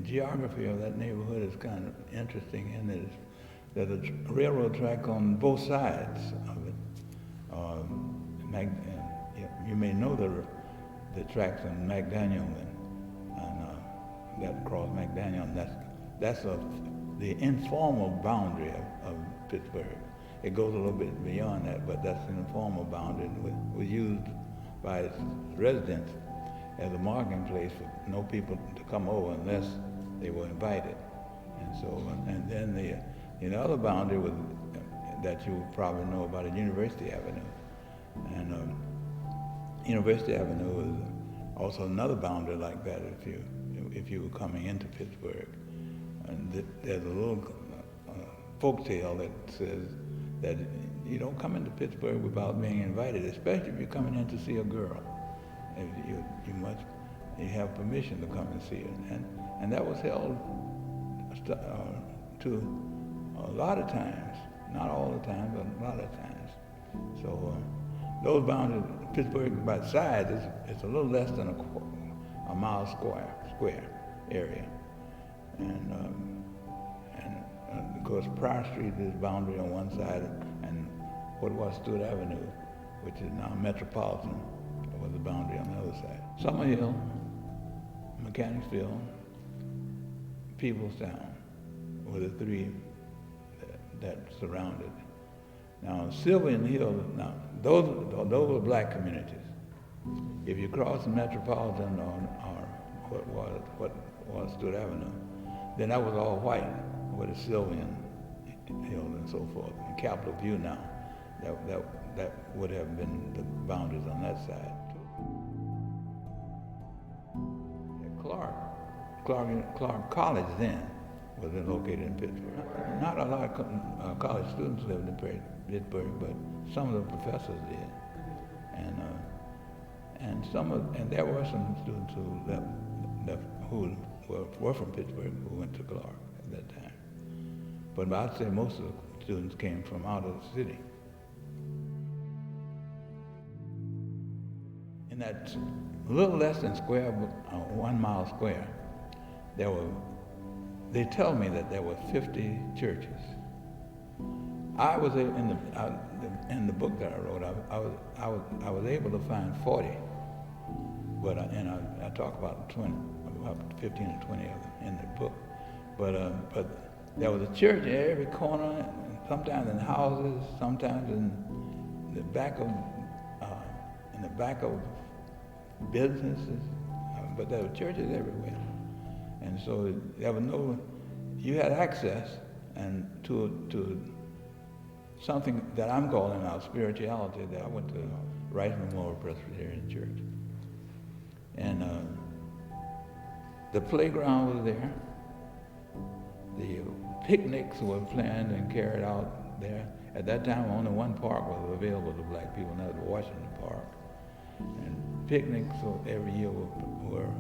geography of that neighborhood is kind of interesting in that there's a railroad track on both sides of it. You may know the tracks in McDaniel and that cross McDaniel, and that's the informal boundary of Pittsburgh. It goes a little bit beyond that, but that's an informal boundary, and was used by its residents as a marking place for no people to come over unless they were invited. And so, and then the other boundary was that you probably know about is University Avenue. And University Avenue is also another boundary like that if you were coming into Pittsburgh. And there's a little folk tale that says that you don't come into Pittsburgh without being invited, especially if you're coming in to see a girl. You have permission to come and see her. And that was held to a lot of times, not all the time, but a lot of times. So those boundaries, Pittsburgh by size, it's a little less than a mile square area. And of course, Prior Street is boundary on one side, and what was Stewart Avenue, which is now Metropolitan, was the boundary on the other side. Summerhill, Mechanicsville, Peoplestown were the three that surrounded. Now, Sylvan Hill, now those were black communities. If you cross the Metropolitan or what was Stewart Avenue, then that was all white, with the Sylvan Hill and so forth. And Capitol View now, that would have been the boundaries on that side. Clark College then was located in Pittsburgh. Not a lot of college students lived in Pittsburgh, but some of the professors did, and there were some students who were from Pittsburgh who went to Clark at that time. But I'd say most of the students came from out of the city. In that little less than 1 mile square, they tell me that there were 50 churches. I was in the book that I wrote. I was able to find 40, but I talk about 15 or 20 of them in the book. But there was a church in every corner, sometimes in houses, sometimes in the back of businesses, but there were churches everywhere. And so there was you had access and to something that I'm calling now spirituality. That I went to Rice Memorial Presbyterian Church. And the playground was there. The picnics were planned and carried out there. At that time, only one park was available to black people, and that was Washington Park. And picnics every year were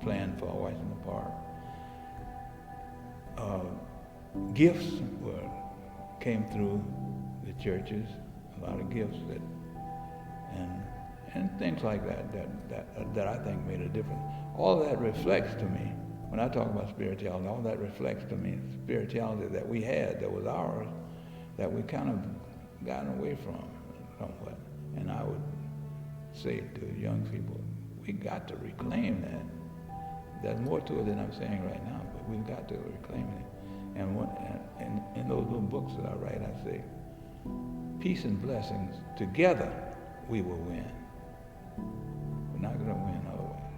planned for Washington Park. Gifts came through the churches, a lot of gifts and things like that I think made a difference. All that reflects to me, when I talk about spirituality, all that reflects to me spirituality that we had, that was ours, that we kind of gotten away from somewhat. And I would say to young people, we got to reclaim that. There's more to it than I'm saying right now, but we've got to reclaim it. And in those little books that I write, I say, peace and blessings, together we will win. We're not going to win otherwise.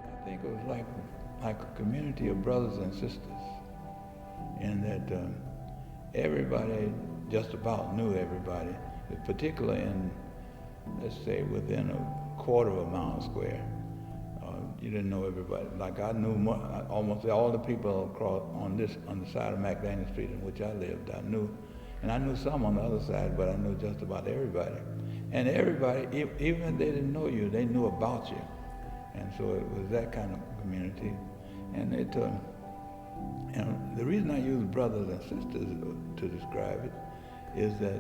I think it was like a community of brothers and sisters, in that everybody just about knew everybody, particularly in, let's say, within a quarter of a mile square. You didn't know everybody. Like I knew almost all the people across on the side of McDaniel Street in which I lived. I knew some on the other side, but I knew just about everybody. And everybody, even if they didn't know you, they knew about you. And so it was that kind of community. And and the reason I use brothers and sisters to describe it is that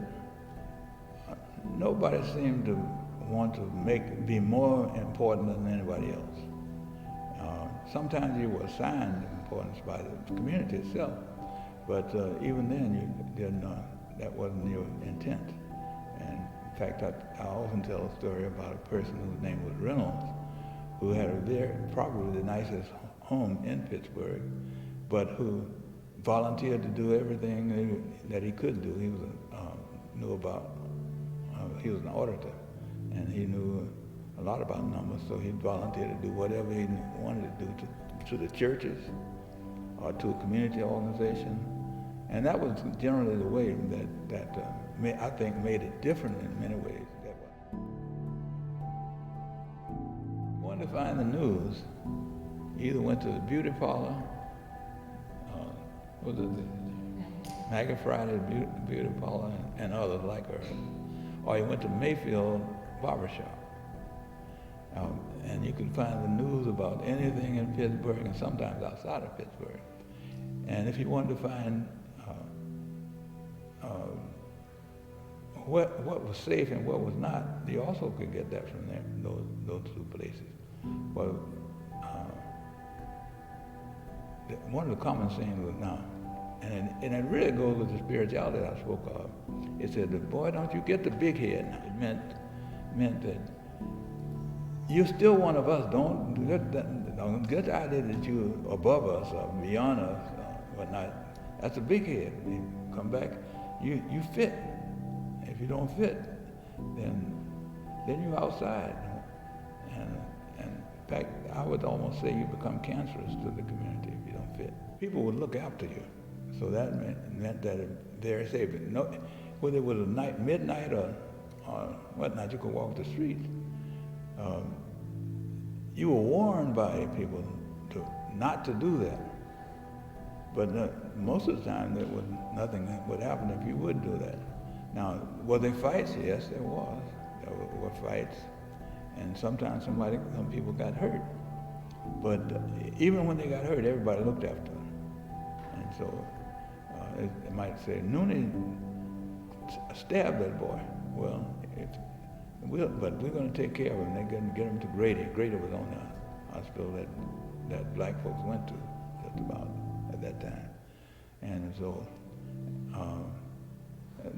nobody seemed to want to be more important than anybody else. Sometimes you were assigned importance by the community itself, but even then you didn't. That wasn't your intent. And in fact, I often tell a story about a person whose name was Reynolds, who had probably the nicest home in Pittsburgh, but who volunteered to do everything that he could do. He was he was an auditor, and he knew a lot about numbers, so he volunteered to do whatever he wanted to do to the churches or to a community organization. And that was generally the way that I think made it different in many ways. Wanted to find the news, either went to the beauty parlor, was it the Maggie Friday's beauty parlor and others like her, or you went to Mayfield barbershop. And you could find the news about anything in Pittsburgh and sometimes outside of Pittsburgh. And if you wanted to find what was safe and what was not, you also could get that from there, those two places. Well, one of the common sayings was now, and it really goes with the spirituality that I spoke of. It said, boy, don't you get the big head now. It meant that you're still one of us. Don't get the idea that you're above us or beyond us or whatnot. That's a big head. You come back, you fit. If you don't fit, then you're outside. And in fact, I would almost say you become cancerous to the community if you don't fit. People would look after you. So that meant that it's very safe. No, whether it was midnight or whatnot, you could walk the streets. You were warned by people not to do that. But most of the time, nothing would happen if you would do that. Now, were there fights? Yes, there was. There were fights. And sometimes some people got hurt. But even when they got hurt, everybody looked after them. And so it might say, Noonan stabbed that boy. Well, but we're going to take care of him. They're going to get him to Grady. Grady was on the hospital that black folks went to just about at that time. And so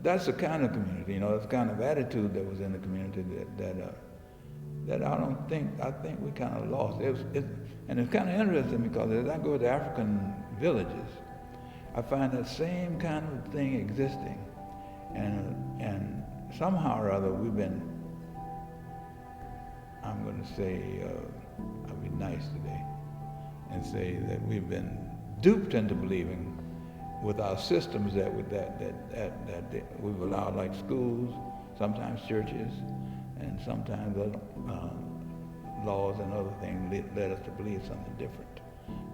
that's the kind of community, that's the kind of attitude that was in the community that I think we kind of lost. And it's kind of interesting because as I go to African villages, I find that same kind of thing existing. And somehow or other we've been, I'm going to say, I'll be nice today, and say that we've been duped into believing with our systems that we've allowed, like schools, sometimes churches, and sometimes laws and other things led us to believe something different.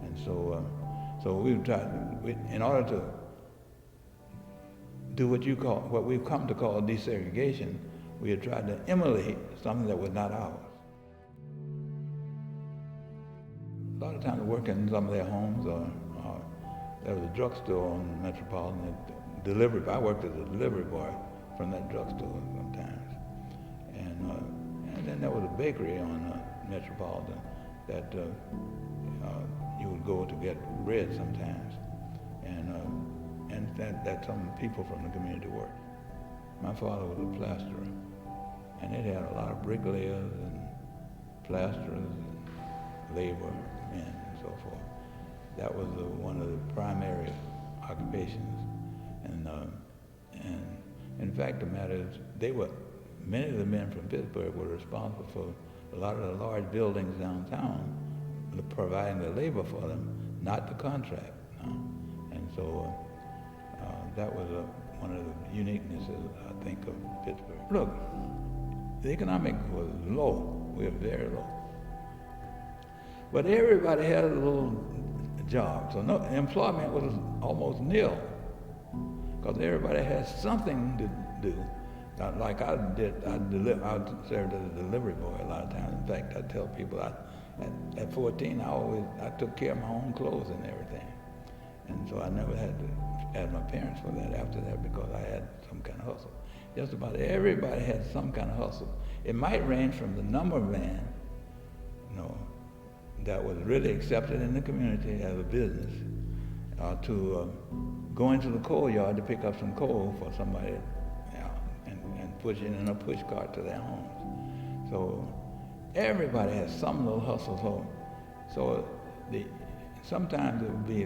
And so we've tried, in order to do what we've come to call desegregation, we have tried to emulate something that was not ours. A lot of times we work in some of their homes, or there was a drugstore on Metropolitan that delivered. I worked as a delivery boy from that drugstore sometimes. And then there was a bakery on Metropolitan that you would go to get bread sometimes. And that some people from the community worked. My father was a plasterer, and it had a lot of bricklayers and plasterers and labor men and so forth. That was one of the primary occupations. And in fact, the matter is, many of the men from Pittsburgh were responsible for a lot of the large buildings downtown, providing the labor for them, not the contract. And so that was one of the uniquenesses, I think, of Pittsburgh. Look, the economic was low. We were very low. But everybody had a little job, so employment was almost nil, because everybody had something to do. Like I served as a delivery boy a lot of times. In fact, I tell people at 14, I took care of my own clothes and everything. And so I never had to ask my parents for that after that, because I had some kind of hustle. Just about everybody had some kind of hustle. It might range from the number man, that was really accepted in the community as a business, to going to the coal yard to pick up some coal for somebody, and push it in a push cart to their homes. So everybody has some little hustle. So sometimes it would be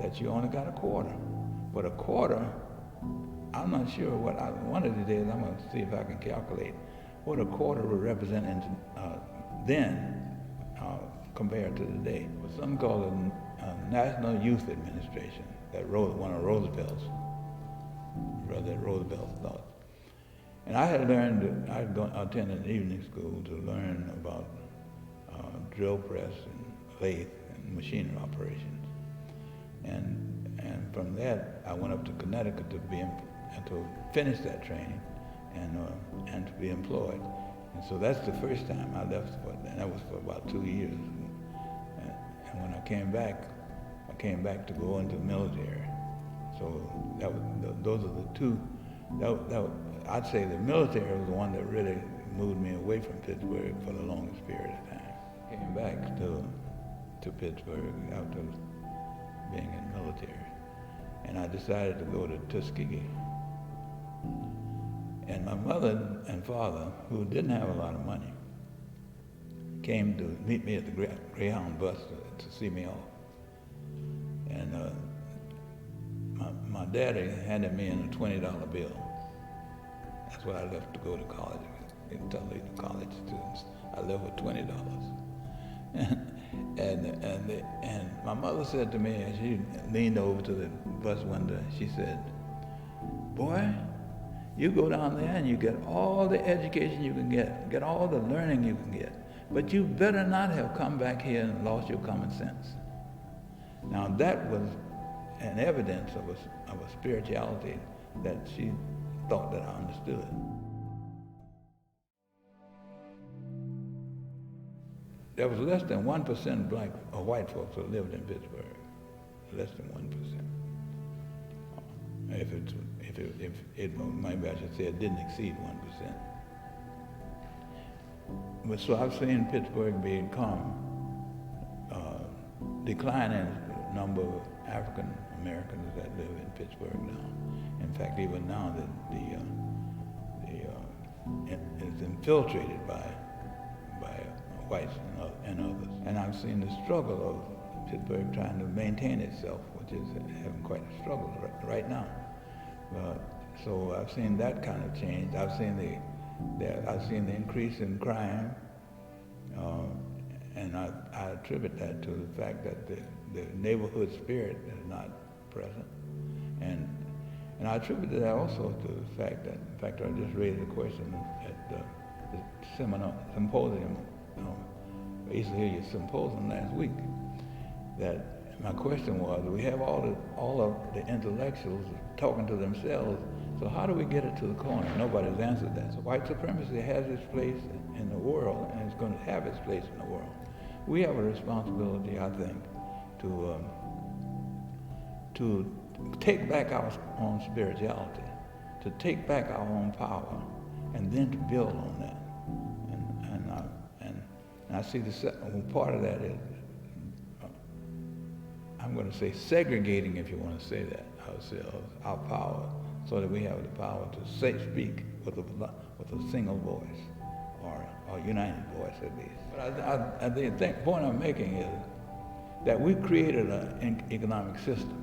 that you only got a quarter, but a quarter, I'm not sure one of the days I'm going to see if I can calculate what a quarter would represent then compared to today. Something called the National Youth Administration, one of Roosevelt's thoughts. And I had learned, I attended evening school to learn about drill press and lathe and machinery operations. And from that, I went up to Connecticut to finish that training and to be employed. And so that's the first time I left, and that was for about 2 years. And when I came back to go into the military. So those are the two. I'd say the military was the one that really moved me away from Pittsburgh for the longest period of time. Came back to Pittsburgh after being in the military, and I decided to go to Tuskegee. And my mother and father, who didn't have a lot of money, came to meet me at the Greyhound bus to see me off. And my daddy handed me in a $20 bill. That's what I left to go to college. Tell the college students I left with $20. and my mother said to me, as she leaned over to the bus window, she said, "Boy, you go down there and you get all the education you can get all the learning you can get, but you better not have come back here and lost your common sense." Now that was an evidence of a spirituality that she thought that I understood. There was less than 1% black or white folks who lived in Pittsburgh. Less than 1%. Maybe I should say it didn't exceed 1%. But so I've seen Pittsburgh become declining number of African Americans that live in Pittsburgh now. In fact, even now it's infiltrated by whites and others. And I've seen the struggle of Pittsburgh trying to maintain itself, which is having quite a struggle right now. So I've seen that kind of change. I've seen the increase in crime, and I attribute that to the fact that the neighborhood spirit is not present, and I attribute that also to the fact that, in fact, I just raised a question at the symposium. I used to hear your symposium last week. That my question was, we have all of the intellectuals talking to themselves. So how do we get it to the corner? Nobody's answered that. So white supremacy has its place in the world, and it's going to have its place in the world. We have a responsibility, I think, to take back our own spirituality, to take back our own power, and then to build on that. And I see part of that is, I'm going to say segregating, if you want to say that, ourselves, our power, so that we have the power to speak with a single voice, or a united voice at least. But the point I'm making is that we created an economic system,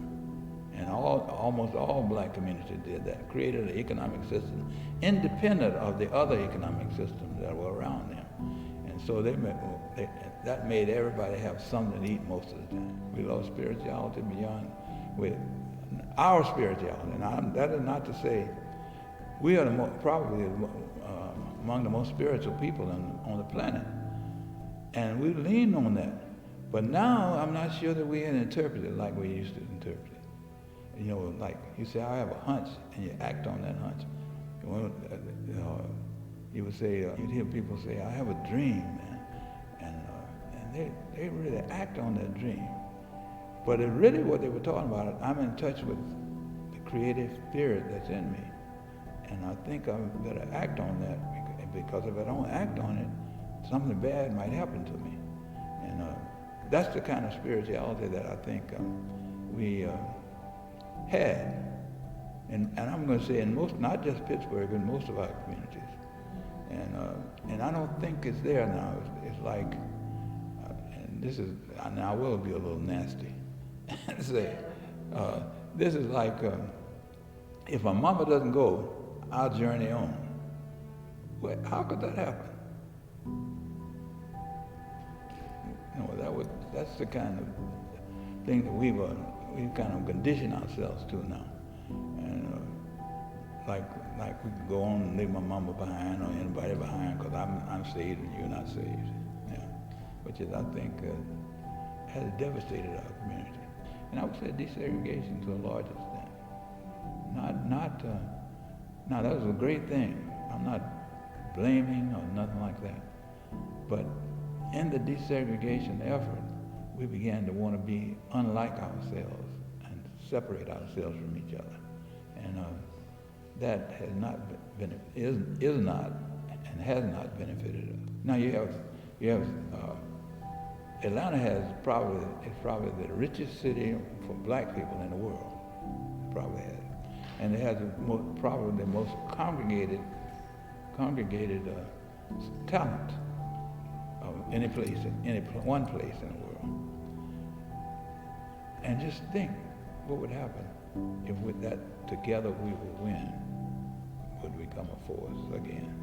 and almost all black communities did that, created an economic system independent of the other economic systems that were around them. And so that made everybody have something to eat most of the time. We lost spirituality beyond our spirituality. And that is not to say we are probably among the most spiritual people on the planet. And we lean on that. But now I'm not sure that we can interpret it like we used to interpret it. You know, like you say, I have a hunch, and you act on that hunch. You would say, you'd hear people say, I have a dream, man. And they really act on that dream. But really what they were talking about, I'm in touch with the creative spirit that's in me. And I think I better act on that, because if I don't act on it, something bad might happen to me. And that's the kind of spirituality that I think we had. And I'm going to say in most, not just Pittsburgh, in most of our communities. And I don't think it's there now. It's like, and this is, now I will be a little nasty and say, this is like, if my mama doesn't go, I'll journey on. Well, how could that happen? You know, that's the kind of thing that we've kind of conditioned ourselves to now. And like we can go on and leave my mama behind or anybody behind because I'm saved and you're not saved. Yeah. Which is, I think, has devastated our community. And I would say desegregation to a large extent. Now that was a great thing. I'm not blaming or nothing like that. But in the desegregation effort, we began to want to be unlike ourselves and separate ourselves from each other. And that has not is not and has not benefited us. Now you have Atlanta is probably the richest city for black people in the world. Probably has. And it has probably the most congregated talent of any one place in the world. And just think what would happen if with that together we would win, would become a force again.